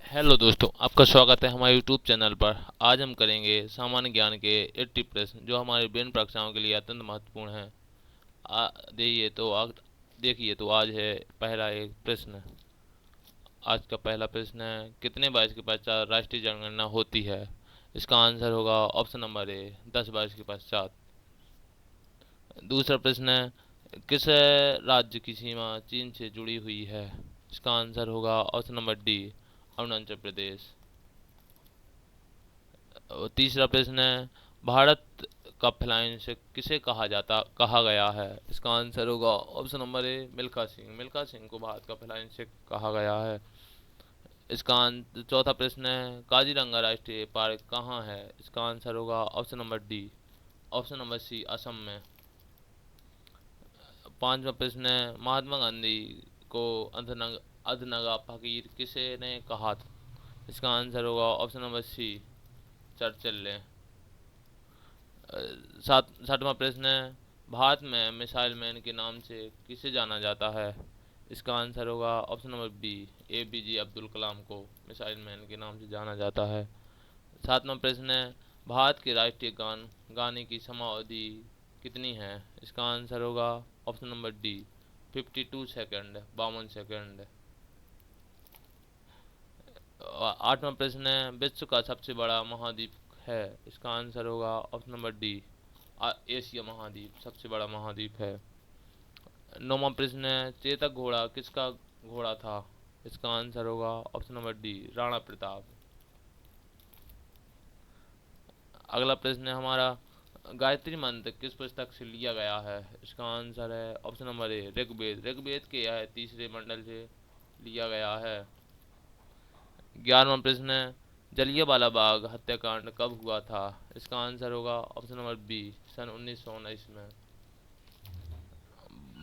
Hello दोस्तों, आपका स्वागत है हमारे यूट्यूब चैनल पर। आज हम करेंगे सामान्य ज्ञान के 80 प्रश्न जो हमारे विभिन्न परीक्षाओं के लिए अत्यंत महत्वपूर्ण हैं। आ देखिए तो आज है पहला एक प्रश्न। आज का पहला प्रश्न है, कितने वर्ष के पश्चात राष्ट्रीय जनगणना होती है? इसका आंसर होगा ऑप्शन नंबर ए, 10 वर्ष के पश्चात। दूसरा प्रश्न है, किस राज्य की सीमा चीन से जुड़ी हुई है? इसका आंसर होगा option number D, Arunachal Pradesh. और तीसरा प्रश्न है, भारत का फ्लाइंग सिख किसे कहा गया है? इसका आंसर होगा ऑप्शन नंबर ए, मिल्खा सिंह। मिल्खा सिंह को भारत का फ्लाइंग सिख कहा गया है। चौथा प्रश्न है, काजीरंगा राष्ट्रीय पार्क कहाँ है? इसका आंसर होगा option number D, option number C, Assam में। पांचवा प्रश्न है, महात्मा गांधी को अधनगा फकीर किसे ने कहा था? इसका आंसर होगा ऑप्शन नंबर सी, चर्चिल ने। सातवां प्रश्न है, भारत में मिसाइल मैन के नाम से किसे जाना जाता है? इसका आंसर होगा option number B, APJ Abdul Kalam को मिसाइल मैन के नाम से जाना जाता है। सातवां प्रश्न है, भारत के राष्ट्रीय गान गाने की समाअवधि कितनी है? इसका आंसर होगा option number D, 52 second, 52 second. आठवां प्रश्न है, विश्व का सबसे बड़ा महाद्वीप है? इसका आंसर होगा ऑप्शन नंबर डी, एशिया महाद्वीप सबसे बड़ा महाद्वीप है। नौवां प्रश्न है, चेतक घोड़ा किसका घोड़ा था? इसका आंसर होगा option number D, Rana Pratap. अगला प्रश्न है हमारा, गायत्री मंत्र किस पुस्तक से लिया गया है? इसका आंसर है option number A, Rigveda. Rigveda के यह तीसरे मंडल से लिया गया है। 11वां प्रश्न है, जलियांवाला बाग हत्याकांड कब हुआ था? इसका आंसर होगा ऑप्शन नंबर बी, सन 1919 में।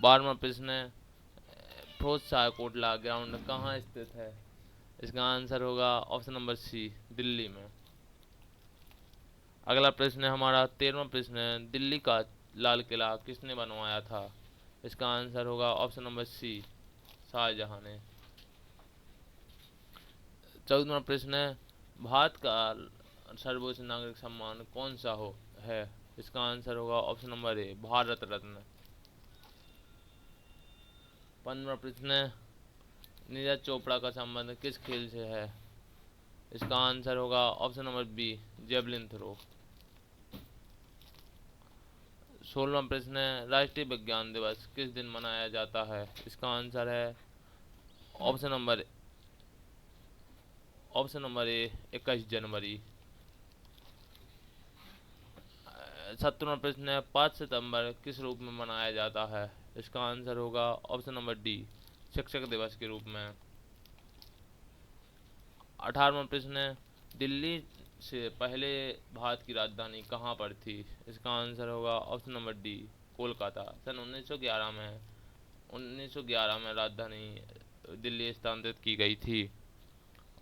12वां प्रश्न है, फिरोज शाह कोटला ग्राउंड कहाँ स्थित है? इसका आंसर होगा ऑप्शन नंबर सी, दिल्ली में। अगला प्रश्न है हमारा 13वां प्रश्न है, दिल्ली का लाल किला किसने बनवाया था? इसका आंसर होगा ऑप्शन नंबर सी, शाहजहां ने। 14वां प्रश्न है, भारत का सर्वोच्च नागरिक सम्मान कौन सा है? इसका आंसर होगा ऑप्शन नंबर ए, भारत रत्न। 15वां प्रश्न है, नीरज चोपड़ा का संबंध किस खेल से है? इसका आंसर होगा option number B, javelin throw. 16वां प्रश्न है, राष्ट्रीय विज्ञान दिवस किस दिन मनाया जाता है? इसका आंसर है ऑप्शन नंबर ए, 21 जनवरी। 17वां प्रश्न है, 5 सितंबर किस रूप में मनाया जाता है? इसका आंसर होगा ऑप्शन नंबर डी, शिक्षक दिवस के रूप में। 18वां प्रश्न है, दिल्ली से पहले भारत की राजधानी कहाँ पर थी? इसका आंसर होगा ऑप्शन नंबर डी, कोलकाता। सन 1911 में राजधानी दिल्ली स्थानांतरित की गई थी।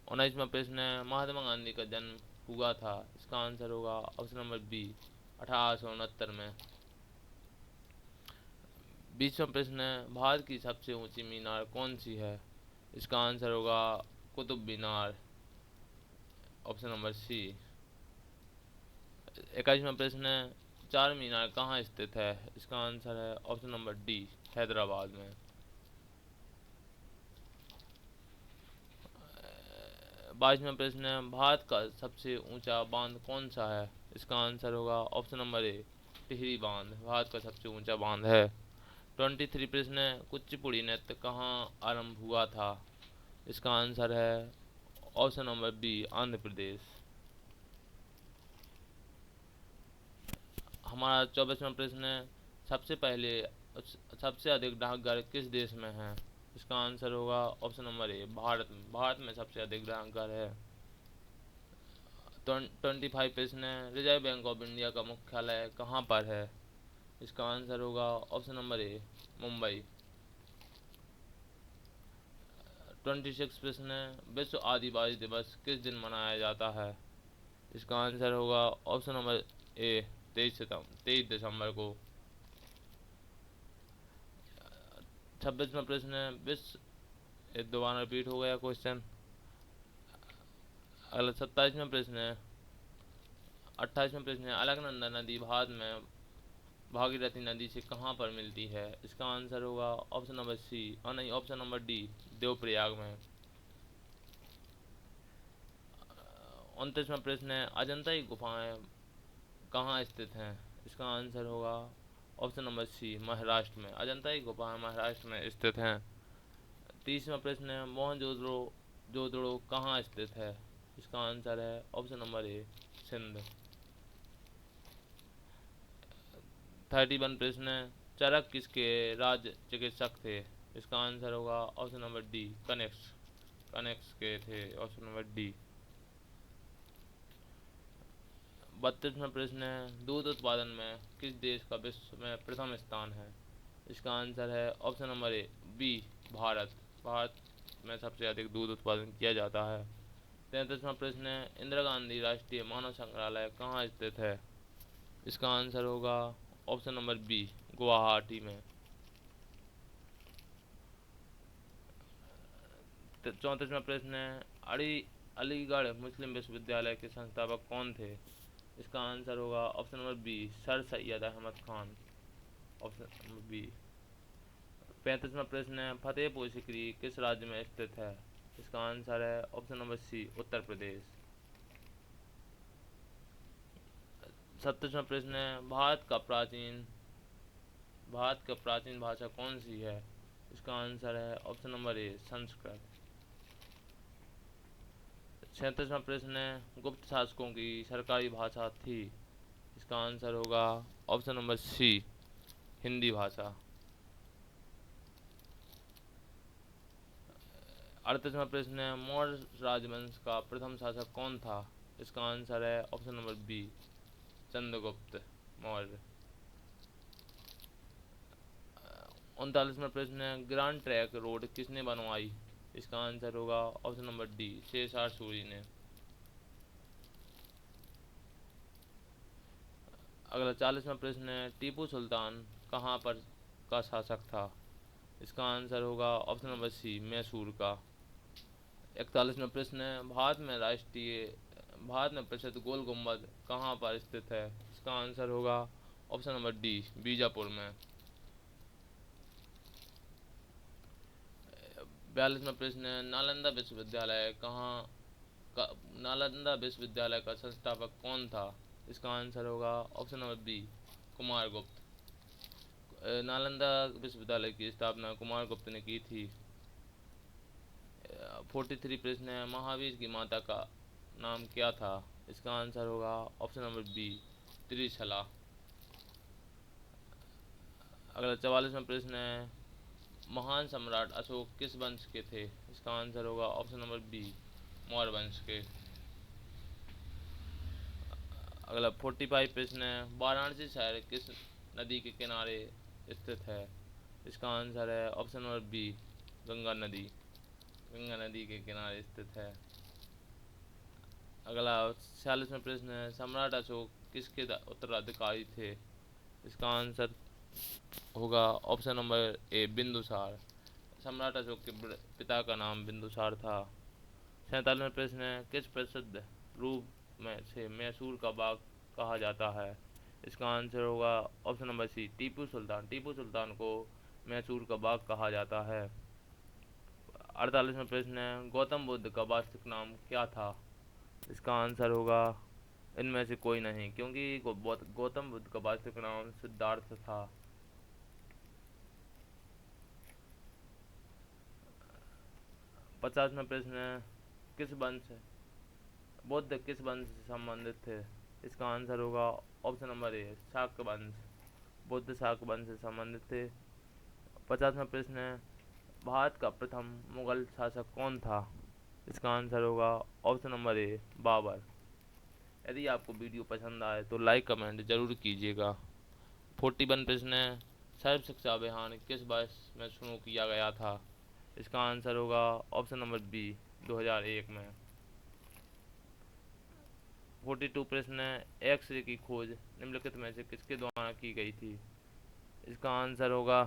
19वां प्रश्न है, महात्मा गांधी का जन्म हुआ था? इसका आंसर होगा ऑप्शन नंबर बी, 1869 में। 20वां प्रश्न है, भारत की सबसे ऊंची मीनार कौन सी है? इसका आंसर होगा कुतुब मीनार, ऑप्शन नंबर सी। 21वां प्रश्न है, चार मीनार कहाँ स्थित है? इसका आंसर है ऑप्शन नंबर डी, हैदराबाद में। 22वां प्रश्न है, भारत का सबसे ऊंचा बांध कौन सा है? इसका आंसर होगा ऑप्शन नंबर ए, टिहरी बांध भारत का सबसे ऊंचा बांध है। 23 प्रश्न है, कुचिपुड़ी नृत्य कहाँ आरंभ हुआ था? इसका आंसर है option number B, Andhra Pradesh. हमारा 24वां प्रश्न है, सबसे पहले सबसे अधिक डाकघर किस देश में है? इसका आंसर होगा ऑप्शन नंबर ए, भारत में। भारत में सबसे अधिक डाकघर है। 25 प्रश्न है, रिजर्व बैंक ऑफ इंडिया का मुख्यालय कहाँ पर है? इसका आंसर होगा ऑप्शन नंबर ए, मुंबई। 26 प्रश्न है, विश्व आदिवासी दिवस किस दिन मनाया जाता है? इसका आंसर होगा ऑप्शन नंबर ए, 23 दिसंबर को। 26वां प्रश्न है, विश्व, दोबारा रिपीट हो गया क्वेश्चन। अगला 27वां प्रश्न है 28वां प्रश्न है अलकनंदा नदी भारत में भागीरथी नदी से कहाँ पर मिलती है? इसका आंसर होगा ऑप्शन नंबर सी, और नहीं, ऑप्शन नंबर डी, देवप्रयाग में। 29वां प्रश्न है अजंता की गुफाएं कहाँ स्थित हैं? इसका आंसर होगा ऑप्शन नंबर सी, महाराष्ट्र में। अजंता की गुफाएं महाराष्ट्र में स्थित हैं। 30वां प्रश्न है मोहनजोदड़ो जोदड़ो कहाँ स्थित है? इसका आंसर है ऑप्शन नंबर ए, सिंध। 31 प्रश्न है चरक किसके राज्य चिकित्सक थे? इसका आंसर होगा option number D, connects. Connects के थे, ऑप्शन नंबर डी। 32वां प्रश्न है दूध उत्पादन में किस देश का विश्व में प्रथम स्थान है? इसका आंसर है option number A, B, Bharat. Bharat में सबसे अधिक दूध उत्पादन किया जाता है। 33वां प्रश्न है इंदिरा गांधी राष्ट्रीय मानव संग्रहालय कहाँ स्थित है? इसका आंसर होगा ऑप्शन नंबर बी, गुवाहाटी में। 34वां प्रश्न है अलीगढ़ मुस्लिम विश्वविद्यालय के संस्थापक कौन थे? इसका आंसर होगा option number B, sir Syed Ahmad Khan. Option number B. 35वां प्रश्न है फतेहपुर सिकरी किस राज्य में स्थित है? इसका आंसर है ऑप्शन नंबर सी, उत्तर प्रदेश। 37वां प्रश्न है भारत का प्राचीन भाषा कौन सी है? इसका आंसर है ऑप्शन नंबर ए, संस्कृत। 37वां प्रश्न है गुप्त शासकों की सरकारी भाषा थी? इसका आंसर होगा ऑप्शन नंबर सी, हिंदी भाषा। 38वां प्रश्न है मौर्य राजवंश का प्रथम शासक कौन था? इसका आंसर है option number B, Chandragupta Maurya. 39वां प्रश्न है ग्रांड ट्रैंक रोड किसने बनवाई? इसका आंसर होगा option number D, Sher Shah Suri ने। अगला 40वां प्रश्न है टीपू सुल्तान कहाँ पर का शासक था? इसका आंसर होगा ऑप्शन नंबर सी, मैसूर का। 41वां प्रश्न है भारत में प्रसिद्ध गोल गुम्बद कहाँ पर स्थित है? इसका आंसर होगा ऑप्शन नंबर डी, बीजापुर में। 42वां प्रश्न है नालंदा विश्वविद्यालय का संस्थापक कौन था? इसका आंसर होगा option number B, Kumaragupta. Nalanda विश्वविद्यालय की स्थापना कुमारगुप्त ने की थी। 43 प्रश्न है महावीर की माता का नाम क्या था? इसका आंसर होगा ऑप्शन नंबर बी, त्रिशला। अगला 44वां प्रश्न है महान सम्राट अशोक किस वंश के थे? इसका आंसर होगा ऑप्शन नंबर बी, मौर्य वंश के। अगला 45 प्रश्न है वाराणसी शहर किस नदी के किनारे स्थित है? इसका आंसर है ऑप्शन नंबर बी, गंगा नदी। गंगा नदी के किनारे स्थित है। अगला 46वां प्रश्न है सम्राट अशोक किसके उत्तराधिकारी थे? इसका आंसर होगा ऑप्शन नंबर ए, बिंदुसार। सम्राट अशोक के पिता का नाम बिंदुसार था। 47वां प्रश्न है किस प्रसिद्ध रूप में से मैसूर का बाग कहा जाता है? इसका आंसर होगा ऑप्शन नंबर सी, टीपू सुल्तान। टीपू सुल्तान को मैसूर का बाग कहा जाता है। 48वां प्रश्न है गौतम बुद्ध का वास्तविक नाम क्या था? इसका आंसर होगा इनमें से कोई नहीं, क्योंकि गौतम बुद्ध का वास्तविक नाम सिद्धार्थ था। 50वां प्रश्न है किस वंश बुद्ध किस वंश से संबंधित थे? इसका आंसर होगा ऑप्शन नंबर ए, शाक्य वंश। बुद्ध शाक्य वंश से संबंधित थे। 50वां प्रश्न है भारत का प्रथम मुगल शासक कौन था? इसका आंसर होगा ऑप्शन नंबर ए, बाबर। यदि आपको वीडियो पसंद आए तो लाइक कमेंट जरूर कीजिएगा। 41 प्रश्न है सर्व शिक्षा अभियान किस वर्ष में शुरू किया गया था? इसका आंसर होगा ऑप्शन नंबर बी, 2001 में। 42 प्रश्न है एक्सरे की खोज निम्नलिखित में से किसके द्वारा की गई थी? इसका आंसर होगा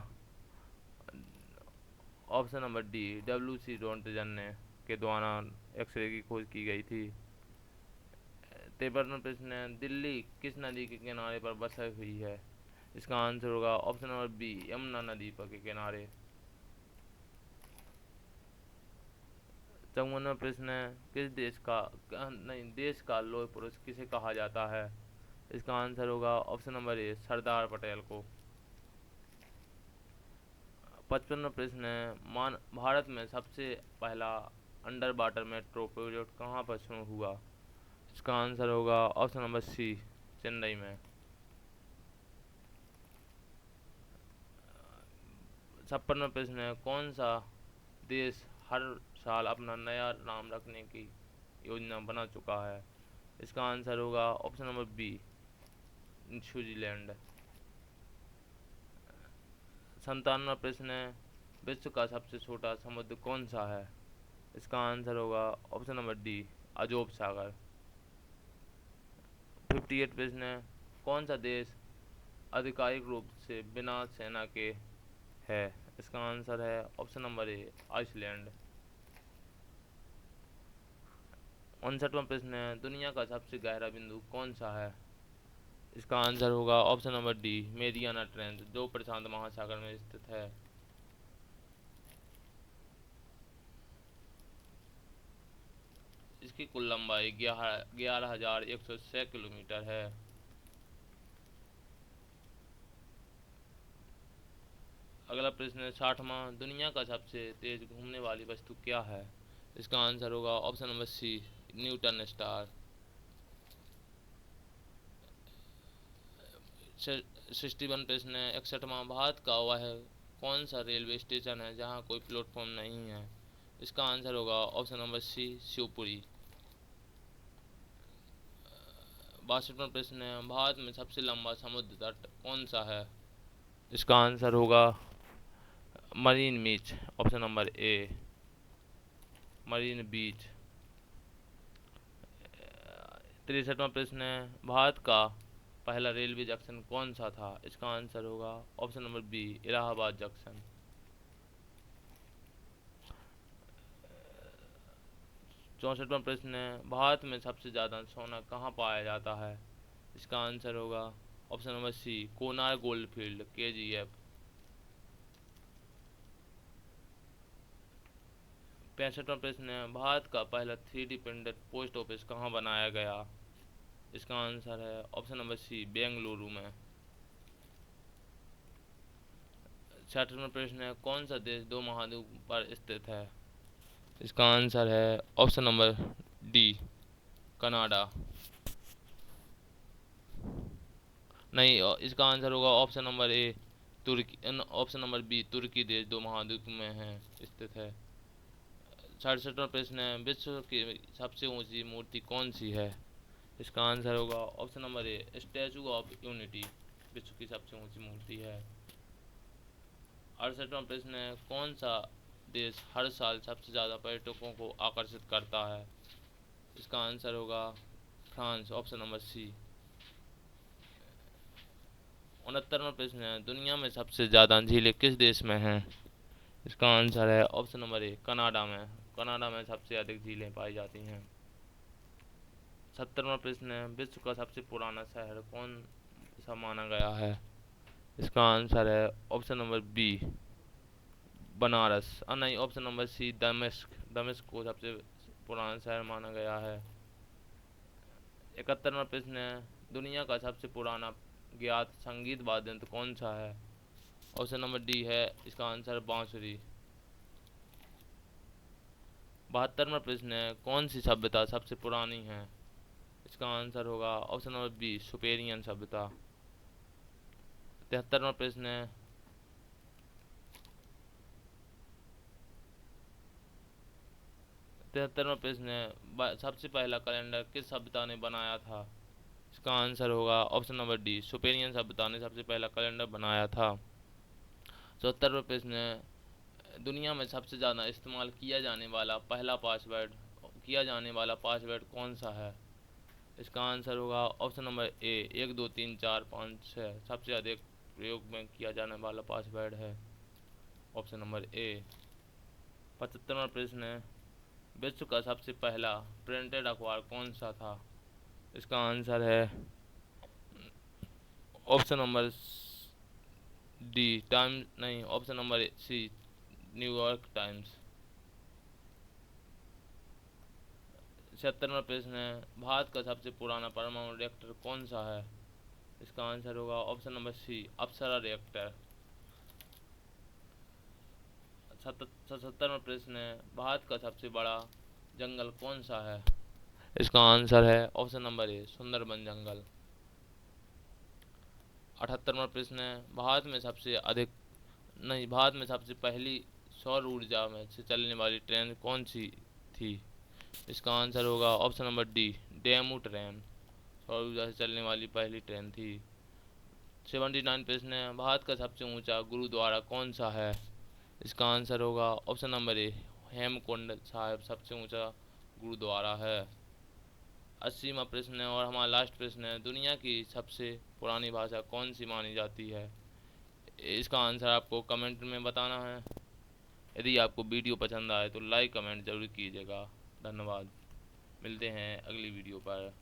option number D, W C Roentgen ने के द्वारा एक्सरे की खोज की गई थी। 53वां प्रश्न है, दिल्ली किस नदी के किनारे पर बसी हुई है? इसका आंसर होगा ऑप्शन नंबर बी, यमुना नदी पर के किनारे। 54वां प्रश्न है, किस देश का नहीं देश का लौह पुरुष किसे कहा जाता है? इसका आंसर होगा ऑप्शन नंबर ए, सरदार पटेल को। 55वां प्रश्न है, भारत में सबसे पहला अंडर वाटर मेट्रो प्रोजेक्ट कहाँ पर शुरू हुआ? इसका आंसर होगा ऑप्शन नंबर सी, चेन्नई में। 56वां प्रश्न है, कौन सा देश हर साल अपना नया नाम रखने की योजना बना चुका है? इसका आंसर होगा ऑप्शन नंबर बी, स्विट्जरलैंड। 57वां प्रश्न है, विश्व का सबसे छोटा समुद्र कौन सा है? इसका आंसर होगा ऑप्शन नंबर डी, अजोब सागर। 58 प्रश्न है, कौन सा देश आधिकारिक रूप से बिना सेना के है? इसका आंसर है ऑप्शन नंबर ए, आइसलैंड। 59वां प्रश्न है, दुनिया का सबसे गहरा बिंदु कौन सा है? इसका आंसर होगा option number D, Mariana trench, जो प्रशांत महासागर में स्थित है। इसकी कुल लंबाई 11,106 किलोमीटर है। अगला प्रश्न है 60वां, दुनिया का सबसे तेज घूमने वाली वस्तु क्या है? इसका आंसर होगा option number C, Newton star. 61 प्रश्न है 61वां, भारत का वह कौन सा रेलवे स्टेशन है जहां कोई प्लेटफॉर्म नहीं है? इसका आंसर होगा ऑप्शन नंबर सी, शिवपुरी। 62वां प्रश्न है, भारत में सबसे लंबा समुद्र तट कौन सा है? इसका आंसर होगा marine beach, option number A, marine beach. 63वां प्रश्न है, भारत का पहला रेलवे जंक्शन कौन सा था? इसका आंसर होगा option number B, Allahabad junction. 64वां प्रश्न है, भारत में सबसे ज़्यादा सोना कहाँ पाया जाता है? इसका आंसर होगा option number C, Kolar gold field, KGF। 65वां प्रश्न है, भारत का पहला 3D प्रिंटेड पोस्ट ऑफिस कहाँ बनाया गया? इसका आंसर है ऑप्शन नंबर सी, बेंगलुरु में। 66वां प्रश्न है, कौन सा देश दो महाद्वीप पर स्थित है? इसका आंसर है ऑप्शन नंबर डी, कनाडा। नहीं, इसका आंसर होगा ऑप्शन नंबर ए, तुर्की। ऑप्शन नंबर बी, तुर्की देश दो महाद्वीप में है स्थित है। 67वां प्रश्न है, विश्व की सबसे ऊंची मूर्ति कौन सी है? इसका आंसर होगा option number A, statue of unity, विश्व की सबसे ऊंची मूर्ति है। 68वां प्रश्न है, कौन सा देश हर साल सबसे ज़्यादा पर्यटकों को आकर्षित करता है? इसका आंसर होगा फ्रांस, ऑप्शन नंबर सी। 69वां प्रश्न है, दुनिया में सबसे ज़्यादा झीलें किस देश में हैं? इसका आंसर है ऑप्शन नंबर ए, कनाडा में। कनाडा में सबसे अधिक झीलें पाई जाती हैं। 70वां प्रश्न है, विश्व का सबसे पुराना शहर कौन सा माना गया है? इसका आंसर है ऑप्शन नंबर बी, बनारस। नहीं, ऑप्शन नंबर सी, दमिश्क। दमिश्क को सबसे पुराना शहर माना गया है। 71वां प्रश्न है, दुनिया का सबसे पुराना ज्ञात संगीत वाद्य यंत्र कौन सा है? ऑप्शन नंबर डी है इसका आंसर, बांसुरी। 72वां प्रश्न है, कौन सी सभ्यता सबसे पुरानी है? इसका आंसर होगा ऑप्शन नंबर बी, सुपेरियन सभ्यता। 73वां प्रश्न है, 73वां प्रश्न है, सबसे पहला कैलेंडर किस सभ्यता ने बनाया था? इसका आंसर होगा ऑप्शन नंबर डी, सुपेरियन सभ्यता ने सबसे पहला कैलेंडर बनाया था। 74वां प्रश्न है, दुनिया में सबसे ज़्यादा इस्तेमाल किया जाने वाला पासवर्ड कौन सा है? इसका आंसर होगा ऑप्शन नंबर ए, 1 2 3 4 5 6, सबसे अधिक प्रयोग में किया जाने वाला पासवर्ड है ऑप्शन नंबर ए। 75वां प्रश्न है, विश्व का सबसे पहला प्रिंटेड अखबार कौन सा था? इसका आंसर है ऑप्शन नंबर डी, टाइम्स नहीं, option number C, New York Times. 76वां प्रश्न है, भारत का सबसे पुराना परमाणु रिएक्टर कौन सा है? इसका आंसर होगा ऑप्शन नंबर सी, अप्सरा रिएक्टर। 77वां प्रश्न है, भारत का सबसे बड़ा जंगल कौन सा है? इसका आंसर है ऑप्शन नंबर ए, सुंदरबन जंगल। 78वां प्रश्न है, भारत में सबसे पहली सौर ऊर्जा में से चलने वाली ट्रेन कौन सी थी? इसका आंसर होगा option number D, DEMU train. सौर ऊर्जा से चलने वाली पहली ट्रेन थी। 79 प्रश्न है, भारत का सबसे ऊंचा गुरुद्वारा कौन सा है? इसका आंसर होगा ऑप्शन नंबर ए, हेमकुंड साहिब सबसे ऊंचा गुरुद्वारा है। 80वां प्रश्न है और हमारा लास्ट प्रश्न है, दुनिया की सबसे पुरानी भाषा कौन सी मानी जाती है? इसका आंसर आपको कमेंट में बताना है। यदि आपको वीडियो पसंद आए तो लाइक कमेंट जरूर कीजिएगा। धन्यवाद। मिलते हैं अगली वीडियो पर।